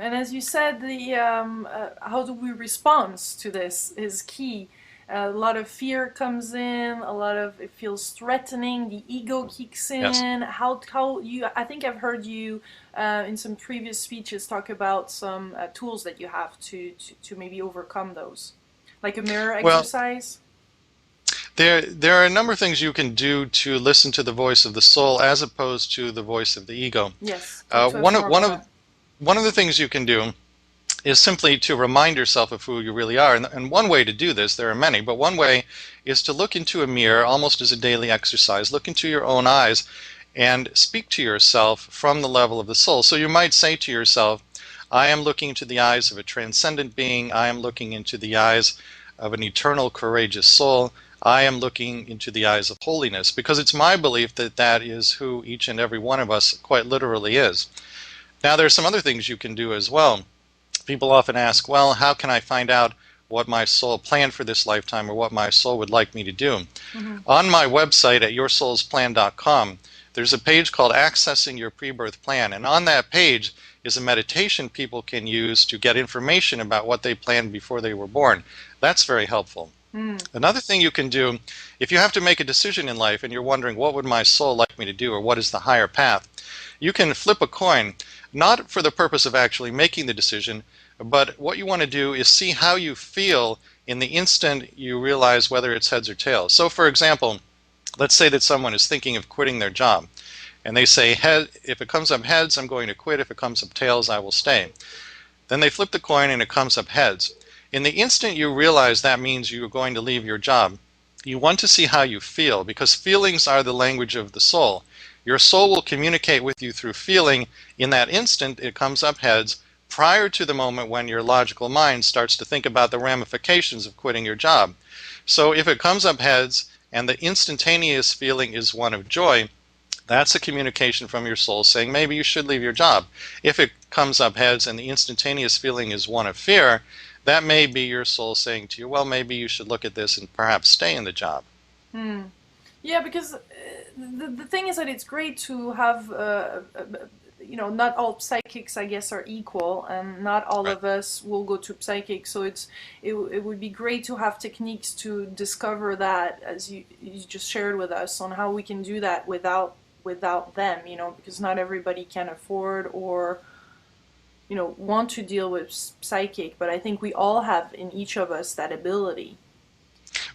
And as you said, the how do we respond to this is key. A lot of fear comes in. A lot of it feels threatening. The ego kicks in. Yes. How you? I think I've heard you in some previous speeches talk about some tools that you have to maybe overcome those, like a mirror Well, exercise. there are a number of things you can do to listen to the voice of the soul as opposed to the voice of the ego. Yes, talk Uh, to us one of more one about of that. one of the things you can do is simply to remind yourself of who you really are. And one way to do this, there are many, but one way is to look into a mirror almost as a daily exercise. Look into your own eyes and speak to yourself from the level of the soul. So you might say to yourself, I am looking into the eyes of a transcendent being. I am looking into the eyes of an eternal, courageous soul. I am looking into the eyes of holiness, because it's my belief that that is who each and every one of us quite literally is. Now, there are some other things you can do as well. People often ask, well, how can I find out what my soul planned for this lifetime or what my soul would like me to do? Mm-hmm. On my website at yoursoulsplan.com, there's a page called Accessing Your Pre-Birth Plan. And on that page is a meditation people can use to get information about what they planned before they were born. That's very helpful. Mm. Another thing you can do, if you have to make a decision in life and you're wondering what would my soul like me to do or what is the higher path, you can flip a coin, not for the purpose of actually making the decision, but what you want to do is see how you feel in the instant you realize whether it's heads or tails. So for example, let's say that someone is thinking of quitting their job, and they say, if it comes up heads, I'm going to quit. If it comes up tails, I will stay. Then they flip the coin and it comes up heads. In the instant you realize that means you're going to leave your job, you want to see how you feel, because feelings are the language of the soul. Your soul will communicate with you through feeling. In that instant, it comes up heads prior to the moment when your logical mind starts to think about the ramifications of quitting your job. So if it comes up heads and the instantaneous feeling is one of joy, that's a communication from your soul saying maybe you should leave your job. If it comes up heads and the instantaneous feeling is one of fear, that may be your soul saying to you, well, maybe you should look at this and perhaps stay in the job. Hmm. Yeah, because the thing is that it's great to have, not all psychics, I guess, are equal, and not all Right. of us will go to psychic. So it would be great to have techniques to discover that, as you just shared with us, on how we can do that without them, because not everybody can afford or want to deal with psychic, but I think we all have in each of us that ability.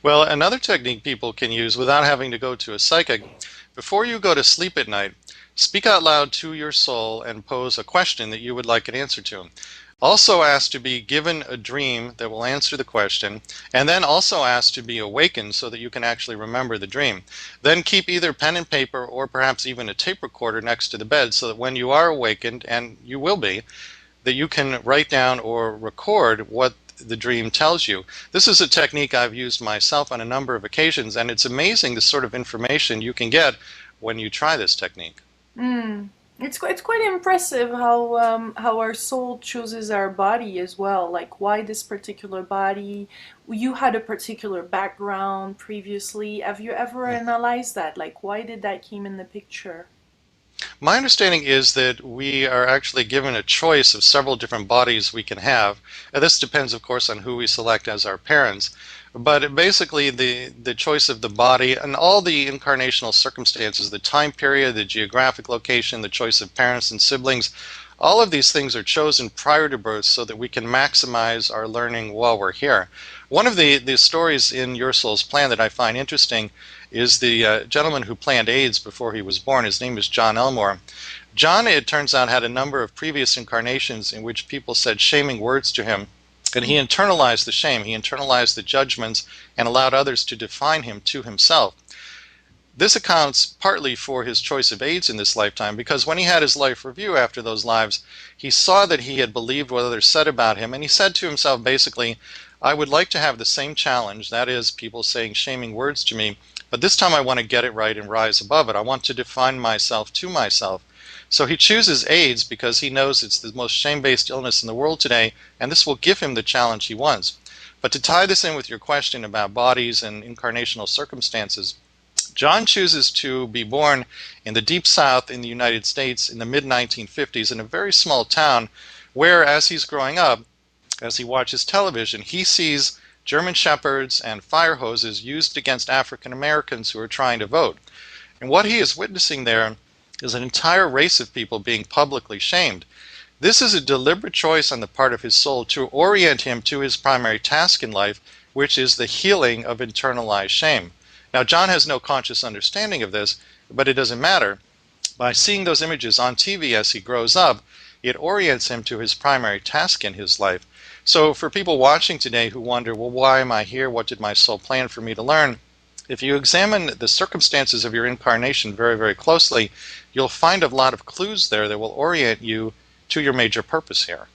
Well, another technique people can use without having to go to a psychic, before you go to sleep at night, speak out loud to your soul and pose a question that you would like an answer to. Also ask to be given a dream that will answer the question, and then also ask to be awakened so that you can actually remember the dream. Then keep either pen and paper or perhaps even a tape recorder next to the bed so that when you are awakened, and you will be, that you can write down or record what the dream tells you. This is a technique I've used myself on a number of occasions, and it's amazing the sort of information you can get when you try this technique. Mm. It's quite impressive how our soul chooses our body as well. Like, why this particular body? You had a particular background previously. Have you ever analyzed that? Like, why did that came in the picture? My understanding is that we are actually given a choice of several different bodies we can have. And this depends, of course, on who we select as our parents. But basically, the choice of the body and all the incarnational circumstances, the time period, the geographic location, the choice of parents and siblings, all of these things are chosen prior to birth so that we can maximize our learning while we're here. One of the stories in Your Soul's Plan that I find interesting is the gentleman who planned AIDS before he was born. His name is John Elmore. John, it turns out, had a number of previous incarnations in which people said shaming words to him, and he internalized the shame, he internalized the judgments, and allowed others to define him to himself. This accounts partly for his choice of AIDS in this lifetime, because when he had his life review after those lives, he saw that he had believed what others said about him, and he said to himself basically, I would like to have the same challenge, that is, people saying shaming words to me, but this time I want to get it right and rise above it. I want to define myself to myself. So he chooses AIDS because he knows it's the most shame-based illness in the world today, and this will give him the challenge he wants. But to tie this in with your question about bodies and incarnational circumstances, John chooses to be born in the Deep South in the United States in the mid-1950s in a very small town where as he's growing up, as he watches television, he sees German shepherds and fire hoses used against African Americans who are trying to vote. And what he is witnessing there is an entire race of people being publicly shamed. This is a deliberate choice on the part of his soul to orient him to his primary task in life, which is the healing of internalized shame. Now, John has no conscious understanding of this, but it doesn't matter. By seeing those images on TV as he grows up, it orients him to his primary task in his life. So for people watching today who wonder, well, why am I here? What did my soul plan for me to learn? If you examine the circumstances of your incarnation very, very closely, you'll find a lot of clues there that will orient you to your major purpose here.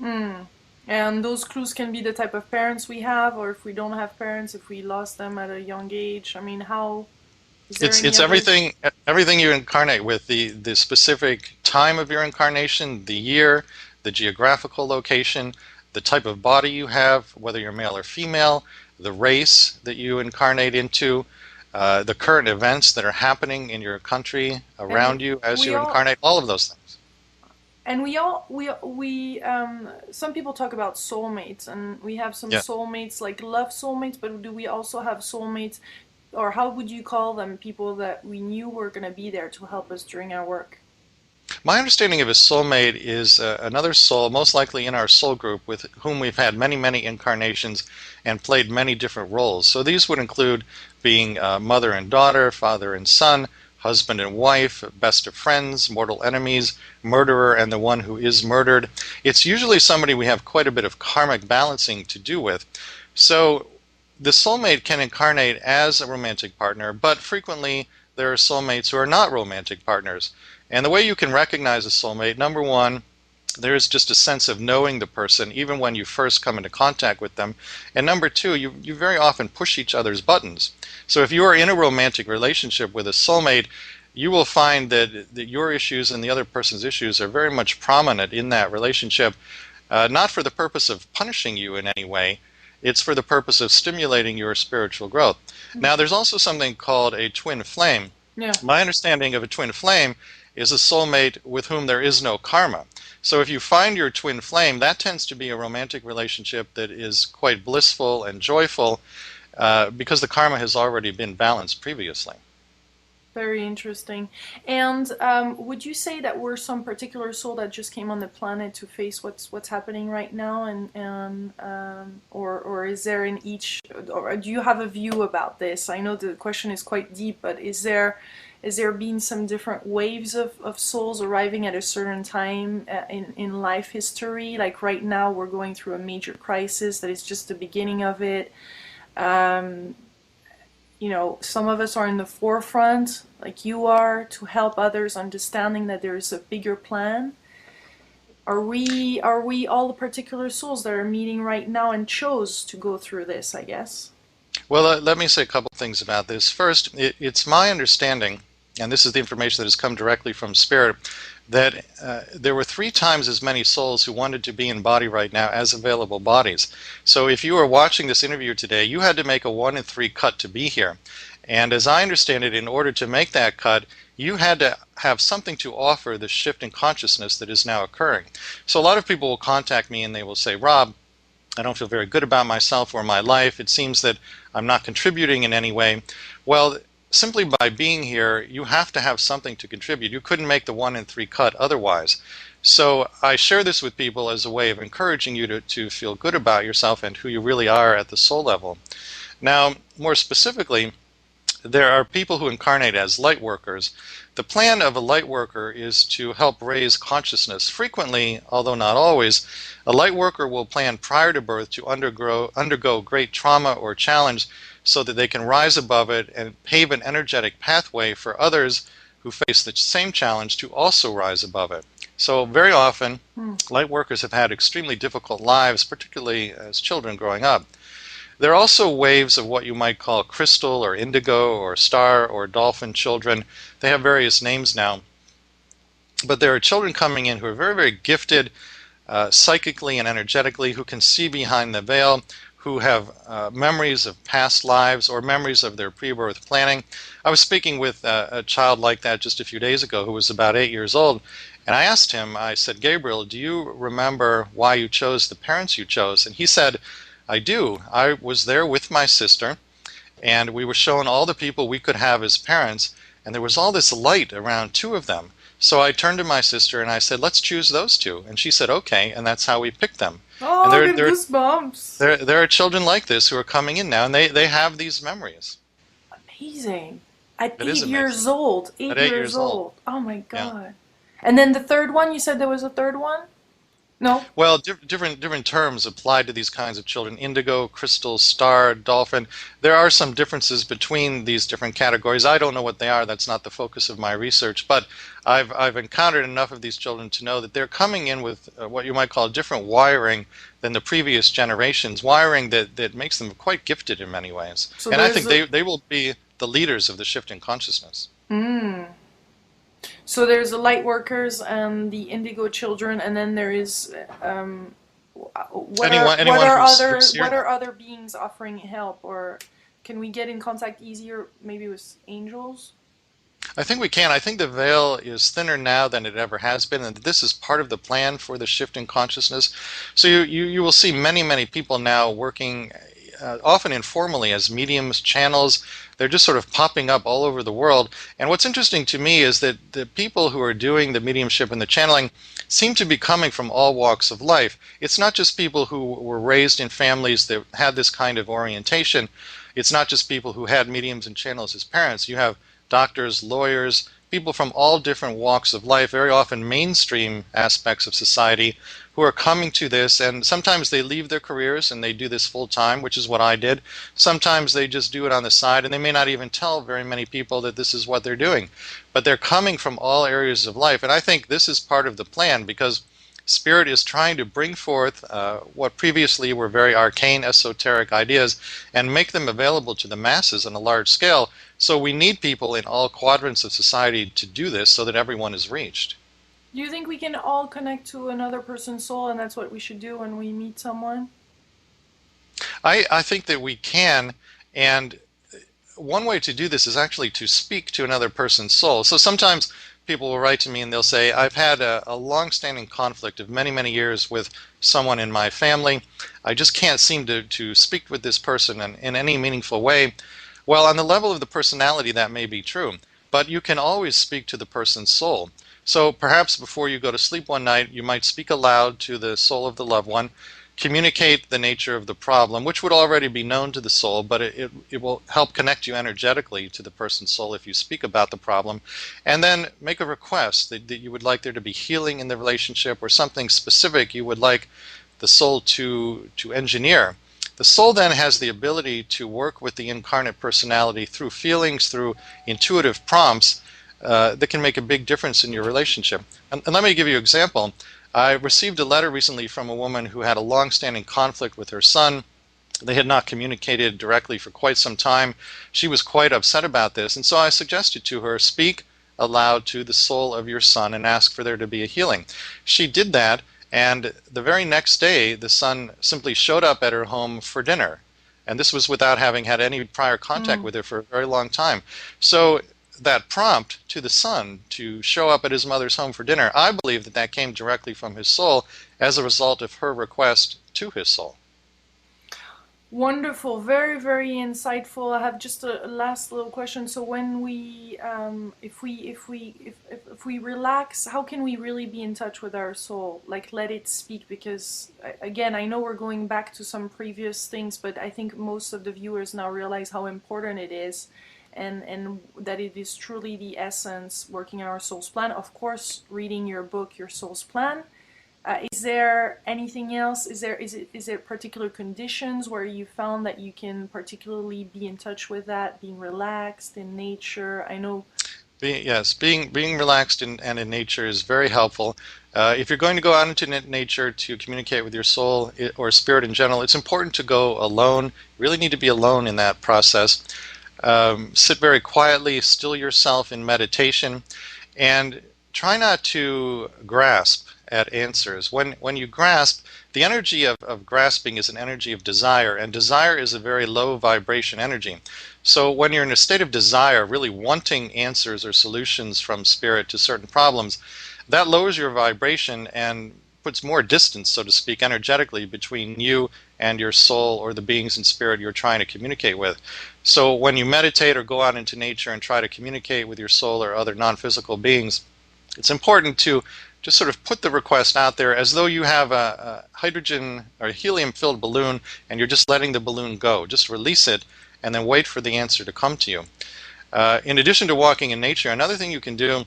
And those clues can be the type of parents we have, or if we don't have parents, if we lost them at a young age. I mean, how... It's everything you incarnate with, the specific time of your incarnation, the year, the geographical location, the type of body you have, whether you're male or female, the race that you incarnate into, the current events that are happening in your country around you as you incarnate, all of those things. And some people talk about soulmates, and we have some soulmates, like love soulmates, but do we also have soulmates, or how would you call them, people that we knew were going to be there to help us during our work? My understanding of a soulmate is another soul, most likely in our soul group, with whom we've had many, many incarnations and played many different roles. So these would include being mother and daughter, father and son, husband and wife, best of friends, mortal enemies, murderer, and the one who is murdered. It's usually somebody we have quite a bit of karmic balancing to do with. So the soulmate can incarnate as a romantic partner, but frequently there are soulmates who are not romantic partners. And the way you can recognize a soulmate, number one, there is just a sense of knowing the person even when you first come into contact with them. And number two, you very often push each other's buttons. So if you are in a romantic relationship with a soulmate, you will find that your issues and the other person's issues are very much prominent in that relationship, not for the purpose of punishing you in any way. It's for the purpose of stimulating your spiritual growth. Now, there's also something called a twin flame. Yeah. My understanding of a twin flame is a soulmate with whom there is no karma. So if you find your twin flame, that tends to be a romantic relationship that is quite blissful and joyful because the karma has already been balanced previously. Very interesting. And would you say that we're some particular soul that just came on the planet to face what's happening right now, or is there in each, or do you have a view about this? I know the question is quite deep, but is there been some different waves of souls arriving at a certain time in life history? Like right now we're going through a major crisis that is just the beginning of it. You know, some of us are in the forefront, like you are, to help others understanding that there is a bigger plan. Are we all the particular souls that are meeting right now and chose to go through this, I guess? Well, let me say a couple things about this. First, it's my understanding, and this is the information that has come directly from Spirit, that there were 3 times as many souls who wanted to be in body right now as available bodies. So if you were watching this interview today, you had to make a 1 in 3 cut to be here. And as I understand it, in order to make that cut, you had to have something to offer the shift in consciousness that is now occurring. So a lot of people will contact me and they will say, Rob, I don't feel very good about myself or my life. It seems that I'm not contributing in any way. Well, simply by being here, you have to have something to contribute. You couldn't make the 1 in 3 cut otherwise. So I share this with people as a way of encouraging you to feel good about yourself and who you really are at the soul level. Now, more specifically, there are people who incarnate as light workers. The plan of a light worker is to help raise consciousness. Frequently, although not always, a light worker will plan prior to birth to undergo great trauma or challenge so that they can rise above it and pave an energetic pathway for others who face the same challenge to also rise above it. So very often, light workers have had extremely difficult lives, particularly as children growing up. There are also waves of what you might call crystal or indigo or star or dolphin children. They have various names now. But there are children coming in who are very, very gifted psychically and energetically, who can see behind the veil, who have memories of past lives or memories of their pre-birth planning. I was speaking with a child like that just a few days ago who was about 8 years old, And I asked him, I said, Gabriel, do you remember why you chose the parents you chose? And he said, I do. I was there with my sister, and we were shown all the people we could have as parents, and there was all this light around two of them. So I turned to my sister and I said, let's choose those two. And she said, okay, and that's how we picked them. Oh, and I get goosebumps. There are children like this who are coming in now, and they have these memories. Amazing. At It 8 is years amazing. old. At 8 years old. Oh my God. Yeah. And then the third one, you said there was a third one? No? Well, different terms apply to these kinds of children. Indigo, crystal, star, dolphin. There are some differences between these different categories. I don't know what they are. That's not the focus of my research. But I've encountered enough of these children to know that they're coming in with what you might call different wiring than the previous generations, wiring that makes them quite gifted in many ways. So and I think they will be the leaders of the shift in consciousness. So there's the light workers and the indigo children, and then there is what are other beings offering help, or can we get in contact easier maybe with angels? I think we can. I think the veil is thinner now than it ever has been, and this is part of the plan for the shift in consciousness. So you will see many people now working often informally as mediums, channels. They're just sort of popping up all over the world. And what's interesting to me is that the people who are doing the mediumship and the channeling seem to be coming from all walks of life. It's not just people who were raised in families that had this kind of orientation. It's not just people who had mediums and channels as parents. You have doctors, lawyers, people from all different walks of life, very often mainstream aspects of society, who are coming to this, and sometimes they leave their careers and they do this full time, which is what I did. Sometimes they just do it on the side, and they may not even tell very many people that this is what they're doing. But they're coming from all areas of life, and I think this is part of the plan, because Spirit is trying to bring forth what previously were very arcane, esoteric ideas and make them available to the masses on a large scale. So we need people in all quadrants of society to do this so that everyone is reached. Do you think we can all connect to another person's soul, and that's what we should do when we meet someone? I think that we can, and one way to do this is actually to speak to another person's soul. So sometimes people will write to me and they'll say, I've had a long-standing conflict of many years with someone in my family. I just can't seem to speak with this person in any meaningful way. Well, on the level of the personality, that may be true, but you can always speak to the person's soul. So perhaps before you go to sleep one night, you might speak aloud to the soul of the loved one, communicate the nature of the problem, which would already be known to the soul, but it will help connect you energetically to the person's soul if you speak about the problem, and then make a request that you would like there to be healing in the relationship, or something specific you would like the soul to engineer. The soul then has the ability to work with the incarnate personality through feelings, through intuitive prompts, that can make a big difference in your relationship. And let me give you an example. I received a letter recently from a woman who had a long-standing conflict with her son. They had not communicated directly for quite some time. She was quite upset about this, and so I suggested to her, speak aloud to the soul of your son and ask for there to be a healing. She did that, and the very next day, the son simply showed up at her home for dinner. And this was without having had any prior contact with her for a very long time. So that prompt to the son to show up at his mother's home for dinner, I believe that came directly from his soul as a result of her request to his soul. Wonderful, very insightful. I have just a last little question. So when we, if we relax, how can we really be in touch with our soul? Like, let it speak, because again, I know we're going back to some previous things, but I think most of the viewers now realize how important it is. And that it is truly the essence, working on our soul's plan. Of course, reading your book, Your Soul's Plan. Is there anything else? Is there particular conditions where you found that you can particularly be in touch with that, being relaxed in nature? I know. Yes, being relaxed and in nature is very helpful. If you're going to go out into nature to communicate with your soul or spirit in general, it's important to go alone. You really need to be alone in that process. Sit very quietly, still yourself in meditation, and try not to grasp at answers. When you grasp, the energy of grasping is an energy of desire, and desire is a very low vibration energy. So when you're in a state of desire, really wanting answers or solutions from spirit to certain problems, that lowers your vibration and puts more distance, so to speak, energetically between you and your soul or the beings in spirit you're trying to communicate with. So when you meditate or go out into nature and try to communicate with your soul or other non-physical beings, it's important to just sort of put the request out there as though you have a hydrogen or a helium-filled balloon and you're just letting the balloon go. Just release it and then wait for the answer to come to you. In addition to walking in nature, another thing you can do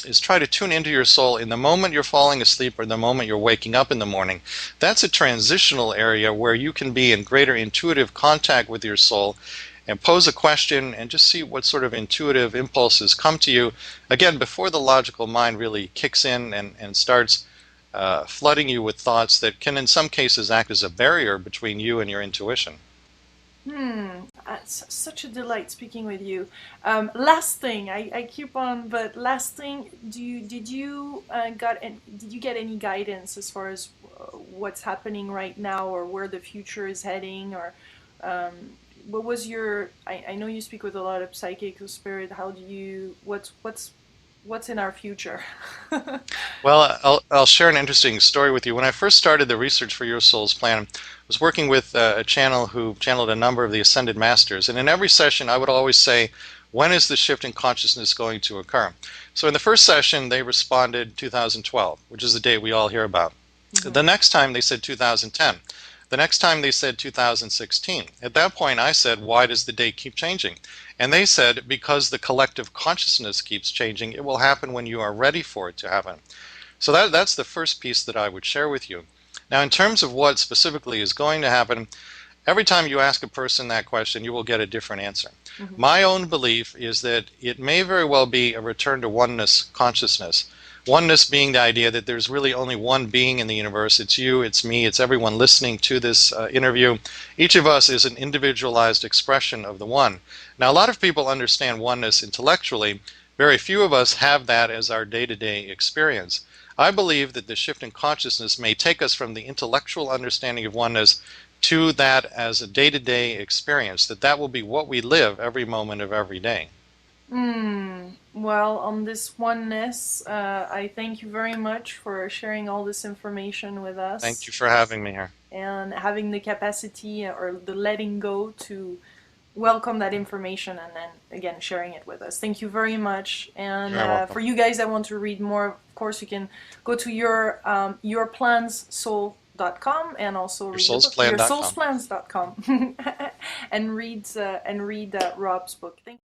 is try to tune into your soul in the moment you're falling asleep or the moment you're waking up in the morning. That's a transitional area where you can be in greater intuitive contact with your soul and pose a question and just see what sort of intuitive impulses come to you, again, before the logical mind really kicks in and starts flooding you with thoughts that can in some cases act as a barrier between you and your intuition. It's such a delight speaking with you. Last thing, I keep on, but last thing, did you get any guidance as far as what's happening right now or where the future is heading, or what was your? I know you speak with a lot of psychics or spirit. How do you? What's in our future? Well, I'll share an interesting story with you. When I first started the research for Your Soul's Plan, I was working with a channel who channeled a number of the Ascended Masters. And in every session, I would always say, when is the shift in consciousness going to occur? So in the first session, they responded 2012, which is the date we all hear about. Mm-hmm. The next time, they said 2010. The next time, they said 2016. At that point, I said, why does the date keep changing? And they said, because the collective consciousness keeps changing, it will happen when you are ready for it to happen. So that's the first piece that I would share with you. Now, in terms of what specifically is going to happen, every time you ask a person that question, you will get a different answer. Mm-hmm. My own belief is that it may very well be a return to oneness consciousness. Oneness being the idea that there's really only one being in the universe. It's you, it's me, it's everyone listening to this interview. Each of us is an individualized expression of the one. Now, a lot of people understand oneness intellectually. Very few of us have that as our day-to-day experience. I believe that the shift in consciousness may take us from the intellectual understanding of oneness to that as a day-to-day experience, that will be what we live every moment of every day. Well, on this oneness, I thank you very much for sharing all this information with us. Thank you for having me here. And having the capacity or the letting go to welcome that information and then, again, sharing it with us. Thank you very much. And for you guys that want to read more, of course, you can go to yourplanssoul.com and also read yoursoulsplans.com and read Rob's book. Thank you.